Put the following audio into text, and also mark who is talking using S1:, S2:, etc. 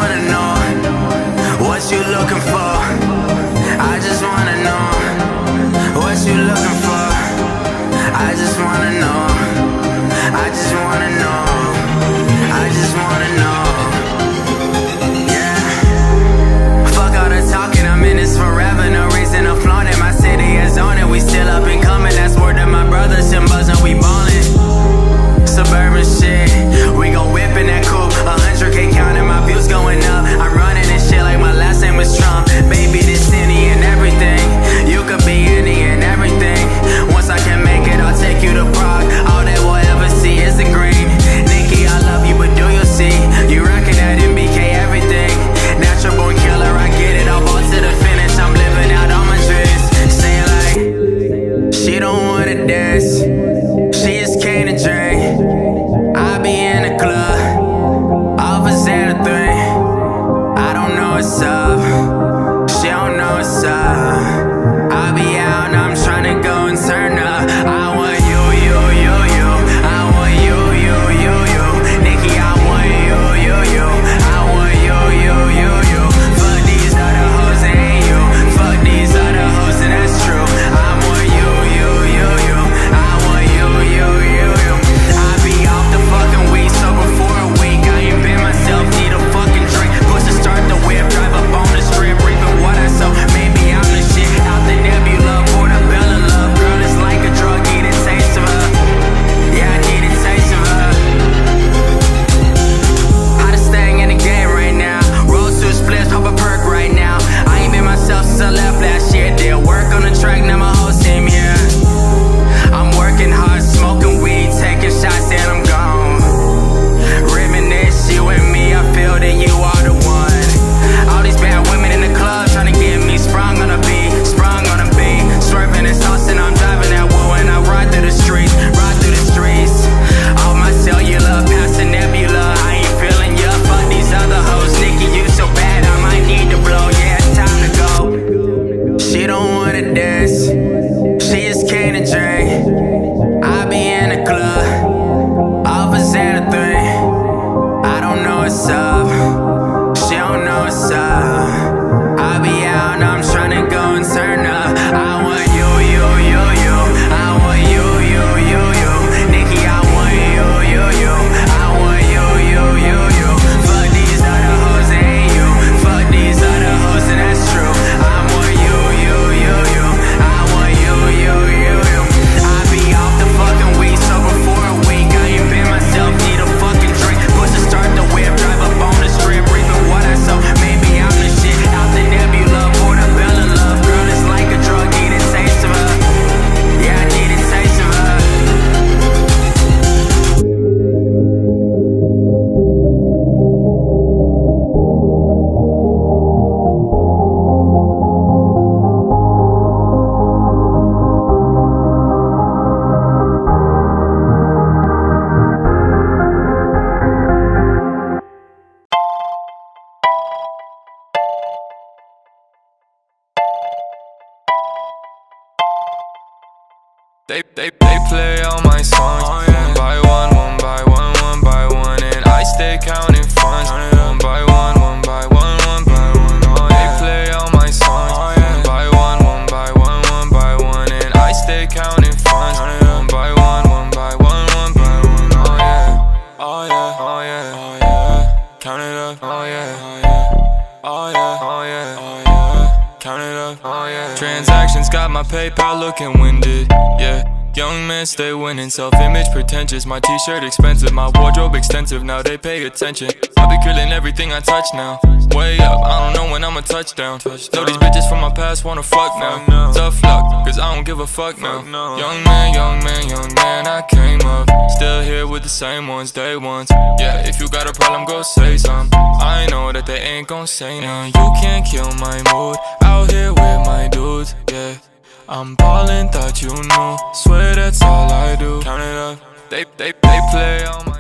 S1: wanna know what you looking for. I just wanna know what you looking for. I just wanna know. I just wanna know. I just wanna know. Yeah. Fuck all the talking, I'm in this forever. No reason to flaunt it. My city is on it. We still up and coming. That's word to my brothers and buzzing. We ballin'. Suburban shit. We gon' whip in that coupe. 100K counting, my views going up. I'm running this shit like my last name was Trump. Baby, this any and everything. You could be any and everything. Once I can make it, I'll take you to Prague. All that we'll ever see is the green. Nikki, I love you, but do you see? You rockin' that MBK everything. Natural born killer, I get it. I'll ball to the finish. I'm living out all my dreams. Saying like, she don't wanna dance. She just came to drink. I be in the club, off a Xana 3. I don't know what's up. She don't know what's up. I be out and I'm tryna go and turn up. I want you, you, you, you. I want you, you, you, you. Nikki, I want you, you, you. I want you, you, you, you. Fuck these other hoes and ain't you. Fuck these other hoes and that's true. I want you, you, you, you. I want you, you, you, you. I be off the fucking weed, sober for a week. I ain't been myself, need a fucking drink. Push to start the whip, drive up on the strip, reaping what I sow. Maybe I'm the shit out the nebula, portobello love. Girl, it's like a drug, need a taste of her. Yeah, I need a taste of her. Hottest thing in the game right now. Roll to a split, pop a perk right now. I ain't been myself since I left last year. Did work on the track, now my whole team here. I'm working hard, smoking weed, taking shots, and I'm gone. Reminisce, you and me, I feel that you are the one. All these bad women in the club trying to get me sprung on a beat, sprung on a beat. Swerving and saucing, I'm driving that woo and I ride through the streets, ride through the streets. All my cellular, past the nebula, I ain't feeling ya. Fuck these other hoes, Nikki, you so bad, I might need to blow. Yeah, it's time to go. She don't wanna dance, she just came to drink. I be in the club, off a Xana 3. I don't know what's up, she don't know what's up. I be out and I'm tryna go and turn up. I want you, you, you, you. I want you, you, you, you. Nikki, I want you, you, you. I want you, you, you, you. Fuck these other hoes and ain't you. Fuck these other hoes and that's true. I want you, you, you, you. I want you, you, you, you. I be off the fucking weed, sober for a week. I ain't been myself, need a fucking drink. Push to start the whip, drive up on the strip, reaping what I sow. Maybe I'm the shit out the nebula, portobello love. Girl, it's like a drug, need a taste of her. Yeah, I need a taste of her.
S2: They play all my songs, one by one, one by one, one by one, and I stay counting funds, one by one, one by one, one by one. They play all my songs, one by one, one by one, one by one, and I stay counting funds, one by one, one by one, one by one. Oh yeah, oh yeah, oh yeah, oh yeah. Count it up, oh yeah, oh yeah, oh yeah, oh yeah, oh yeah. Count it up, oh yeah. Transactions got my PayPal looking winded, yeah. Young men stay winning, self-image pretentious. My t-shirt expensive, my wardrobe extensive. Now they pay attention. I be grilling everything I touch now. Way up, I don't know when I'm a touchdown. Know these bitches from my past wanna fuck now. Tough luck, cause I don't give a fuck now. Young man, young man, young man, I came up. Still here with the same ones, day ones. Yeah, if you got a problem, go say some. I know that they ain't gon' say none. You can't kill my mood, out here with my dudes, yeah. I'm ballin', thought you knew. Swear that's all I do. Count it up. They play on my